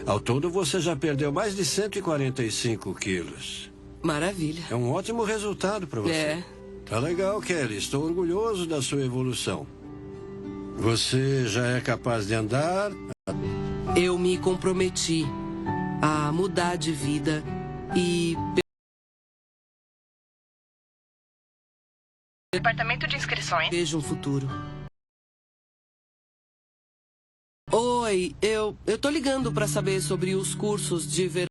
Ao todo, você já perdeu mais de 145 quilos. Maravilha. É um ótimo resultado para você. É. Tá legal, Kelly. Estou orgulhoso da sua evolução. Você já é capaz de andar? Eu me comprometi a mudar de vida e... Departamento de inscrições. vejo um futuro. Oi, eu tô ligando para saber sobre os cursos de verão.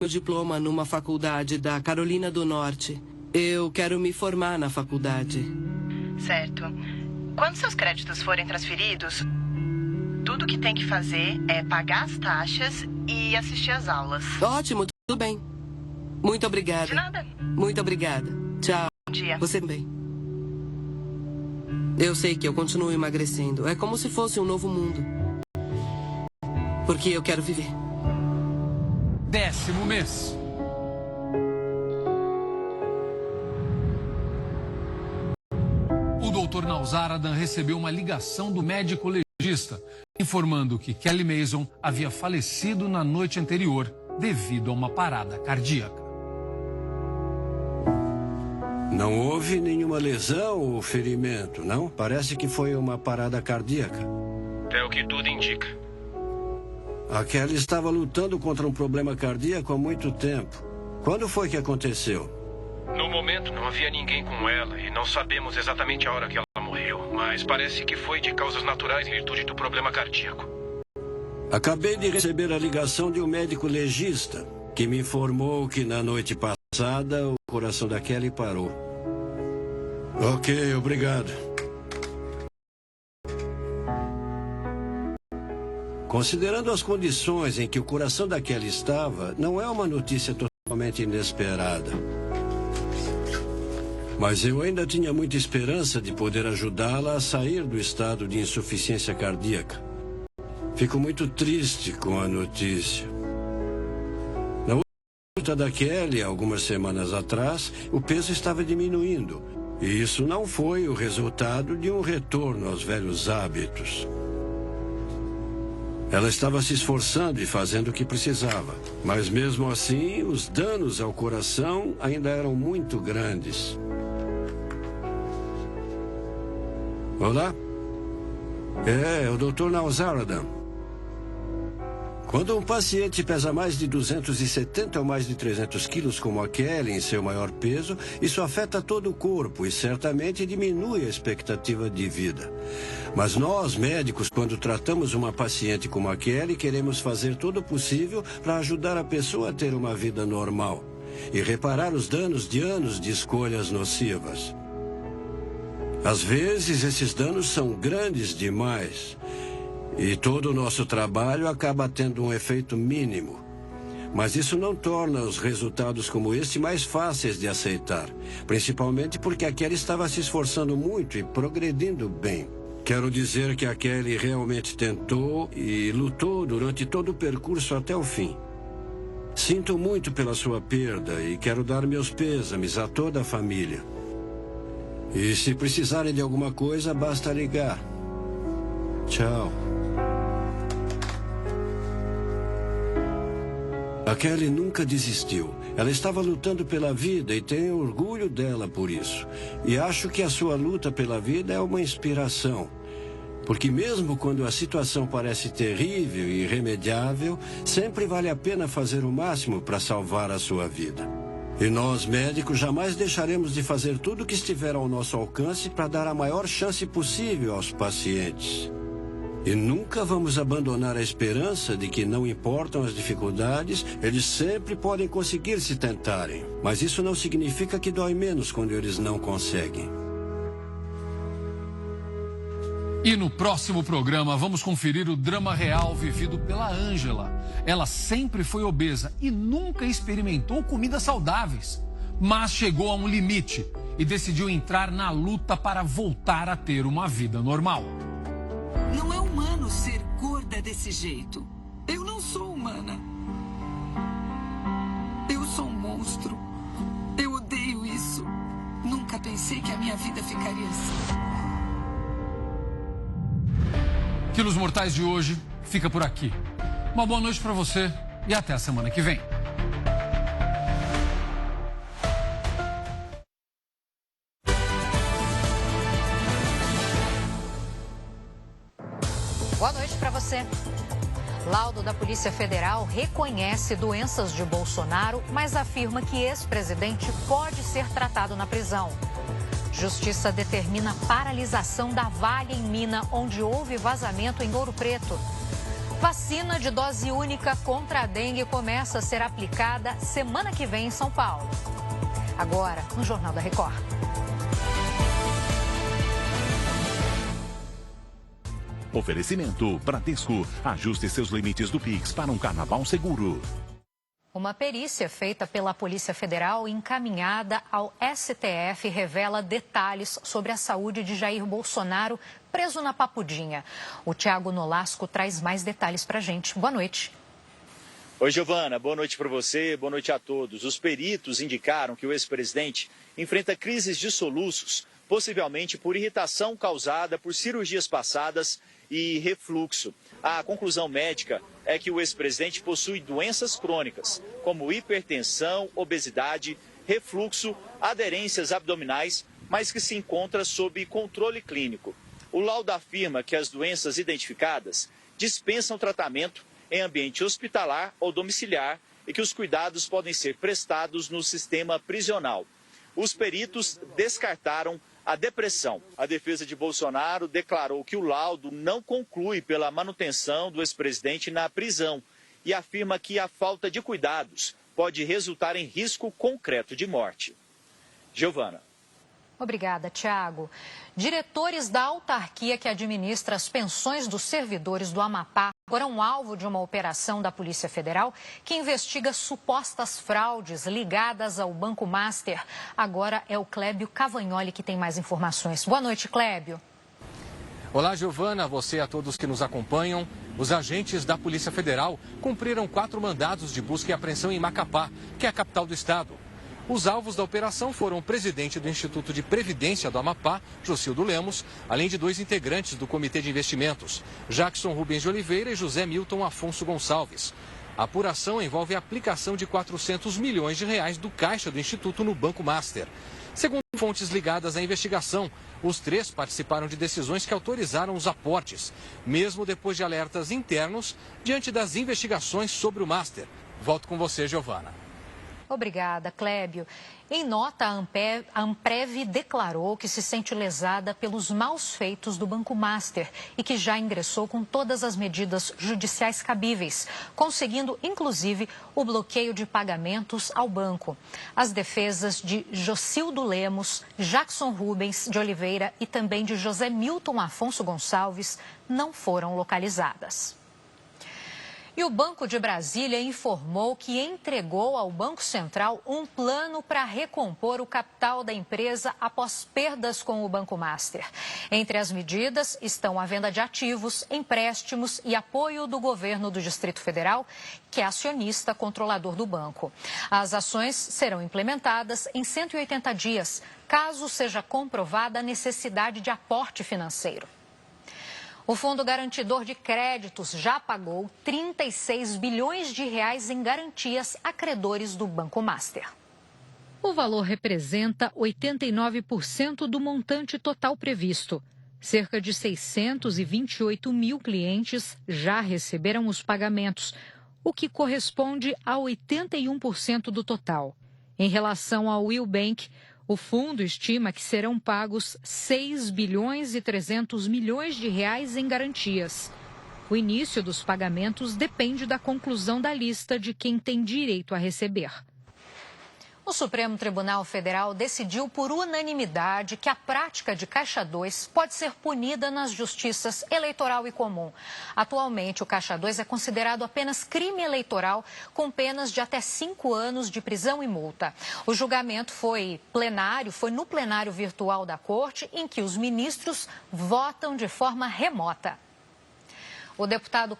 Meu diploma numa faculdade da Carolina do Norte. Eu quero me formar na faculdade. Certo. Quando seus créditos forem transferidos, tudo que tem que fazer é pagar as taxas e assistir às aulas. Ótimo, tudo bem. Muito obrigada. De nada. Muito obrigada. Tchau. Bom dia. Você também. Eu sei que eu continuo emagrecendo. É como se fosse um novo mundo. Porque eu quero viver. 10º mês. O Dr. Nalzaradan recebeu uma ligação do médico legista, informando que Kelly Mason havia falecido na noite anterior devido a uma parada cardíaca. Não houve nenhuma lesão ou ferimento, não? Parece que foi uma parada cardíaca. É o que tudo indica. A Kelly estava lutando contra um problema cardíaco há muito tempo. Quando foi que aconteceu? No momento não havia ninguém com ela e não sabemos exatamente a hora que ela morreu, mas parece que foi de causas naturais em virtude do problema cardíaco. Acabei de receber a ligação de um médico legista que me informou que na noite passada o coração da Kelly parou. Ok, obrigado. Considerando as condições em que o coração da Kelly estava, não é uma notícia totalmente inesperada. Mas eu ainda tinha muita esperança de poder ajudá-la a sair do estado de insuficiência cardíaca. Fico muito triste com a notícia. Na luta da Kelly, algumas semanas atrás, o peso estava diminuindo. E isso não foi o resultado de um retorno aos velhos hábitos. Ela estava se esforçando e fazendo o que precisava. Mas mesmo assim, os danos ao coração ainda eram muito grandes. Olá? É o Dr. Nalzaradan. Quando um paciente pesa mais de 270 ou mais de 300 quilos, como a Kelly, em seu maior peso, isso afeta todo o corpo e certamente diminui a expectativa de vida. Mas nós, médicos, quando tratamos uma paciente como a Kelly, queremos fazer todo o possível para ajudar a pessoa a ter uma vida normal e reparar os danos de anos de escolhas nocivas. Às vezes, esses danos são grandes demais. E todo o nosso trabalho acaba tendo um efeito mínimo. Mas isso não torna os resultados como este mais fáceis de aceitar. Principalmente porque a Kelly estava se esforçando muito e progredindo bem. Quero dizer que a Kelly realmente tentou e lutou durante todo o percurso até o fim. Sinto muito pela sua perda e quero dar meus pêsames a toda a família. E se precisarem de alguma coisa, basta ligar. Tchau. A Kelly nunca desistiu. Ela estava lutando pela vida e tenho orgulho dela por isso. E acho que a sua luta pela vida é uma inspiração. Porque mesmo quando a situação parece terrível e irremediável, sempre vale a pena fazer o máximo para salvar a sua vida. E nós, médicos, jamais deixaremos de fazer tudo o que estiver ao nosso alcance para dar a maior chance possível aos pacientes. E nunca vamos abandonar a esperança de que não importam as dificuldades, eles sempre podem conseguir se tentarem. Mas isso não significa que dói menos quando eles não conseguem. E no próximo programa vamos conferir o drama real vivido pela Ângela. Ela sempre foi obesa e nunca experimentou comidas saudáveis. Mas chegou a um limite e decidiu entrar na luta para voltar a ter uma vida normal. Não é humano ser gorda desse jeito. Eu não sou humana. Eu sou um monstro. Eu odeio isso. Nunca pensei que a minha vida ficaria assim. Quilos Mortais de hoje fica por aqui. Uma boa noite para você e até a semana que vem. Boa noite para você. Laudo da Polícia Federal reconhece doenças de Bolsonaro, mas afirma que ex-presidente pode ser tratado na prisão. Justiça determina paralisação da Vale em Mina, onde houve vazamento em Ouro Preto. Vacina de dose única contra a dengue começa a ser aplicada semana que vem em São Paulo. Agora, no Jornal da Record. Oferecimento Bradesco. Ajuste seus limites do Pix para um carnaval seguro. Uma perícia feita pela Polícia Federal e encaminhada ao STF revela detalhes sobre a saúde de Jair Bolsonaro, preso na Papudinha. O Thiago Nolasco traz mais detalhes para a gente. Boa noite. Oi, Giovana. Boa noite para você, boa noite a todos. Os peritos indicaram que o ex-presidente enfrenta crises de soluços, possivelmente por irritação causada por cirurgias passadas e refluxo. A conclusão médica é que o ex-presidente possui doenças crônicas, como hipertensão, obesidade, refluxo, aderências abdominais, mas que se encontra sob controle clínico. O laudo afirma que as doenças identificadas dispensam tratamento em ambiente hospitalar ou domiciliar e que os cuidados podem ser prestados no sistema prisional. Os peritos descartaram a depressão. A defesa de Bolsonaro declarou que o laudo não conclui pela manutenção do ex-presidente na prisão e afirma que a falta de cuidados pode resultar em risco concreto de morte. Giovana. Obrigada, Thiago. Diretores da autarquia que administra as pensões dos servidores do Amapá foram alvo de uma operação da Polícia Federal que investiga supostas fraudes ligadas ao Banco Master. Agora é o Clébio Cavagnoli que tem mais informações. Boa noite, Clébio. Olá, Giovana, você e a todos que nos acompanham. Os agentes da Polícia Federal cumpriram 4 mandados de busca e apreensão em Macapá, que é a capital do estado. Os alvos da operação foram o presidente do Instituto de Previdência do Amapá, Jocildo Lemos, além de 2 integrantes do Comitê de Investimentos, Jackson Rubens de Oliveira e José Milton Afonso Gonçalves. A apuração envolve a aplicação de 400 milhões de reais do caixa do Instituto no Banco Master. Segundo fontes ligadas à investigação, os 3 participaram de decisões que autorizaram os aportes, mesmo depois de alertas internos diante das investigações sobre o Master. Volto com você, Giovana. Obrigada, Clébio. Em nota, a Amprev declarou que se sente lesada pelos maus feitos do Banco Master e que já ingressou com todas as medidas judiciais cabíveis, conseguindo, inclusive, o bloqueio de pagamentos ao banco. As defesas de Jocildo Lemos, Jackson Rubens de Oliveira e também de José Milton Afonso Gonçalves não foram localizadas. E o Banco de Brasília informou que entregou ao Banco Central um plano para recompor o capital da empresa após perdas com o Banco Master. Entre as medidas estão a venda de ativos, empréstimos e apoio do governo do Distrito Federal, que é acionista controlador do banco. As ações serão implementadas em 180 dias, caso seja comprovada a necessidade de aporte financeiro. O Fundo Garantidor de Créditos já pagou 36 bilhões de reais em garantias a credores do Banco Master. O valor representa 89% do montante total previsto. Cerca de 628 mil clientes já receberam os pagamentos, o que corresponde a 81% do total. Em relação ao Will Bank, o fundo estima que serão pagos 6 bilhões e 300 milhões de reais em garantias. O início dos pagamentos depende da conclusão da lista de quem tem direito a receber. O Supremo Tribunal Federal decidiu por unanimidade que a prática de Caixa 2 pode ser punida nas justiças eleitoral e comum. Atualmente, o Caixa 2 é considerado apenas crime eleitoral, com penas de até 5 anos de prisão e multa. O julgamento foi no plenário virtual da Corte, em que os ministros votam de forma remota. O deputado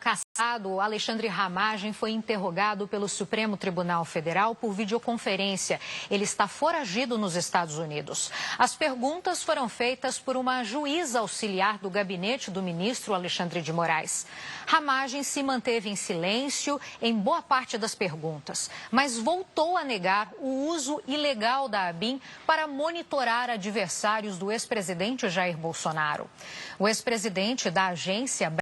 Alexandre Ramagem foi interrogado pelo Supremo Tribunal Federal por videoconferência. Ele está foragido nos Estados Unidos. As perguntas foram feitas por uma juíza auxiliar do gabinete do ministro Alexandre de Moraes. Ramagem se manteve em silêncio em boa parte das perguntas, mas voltou a negar o uso ilegal da ABIN para monitorar adversários do ex-presidente Jair Bolsonaro. O ex-presidente da agência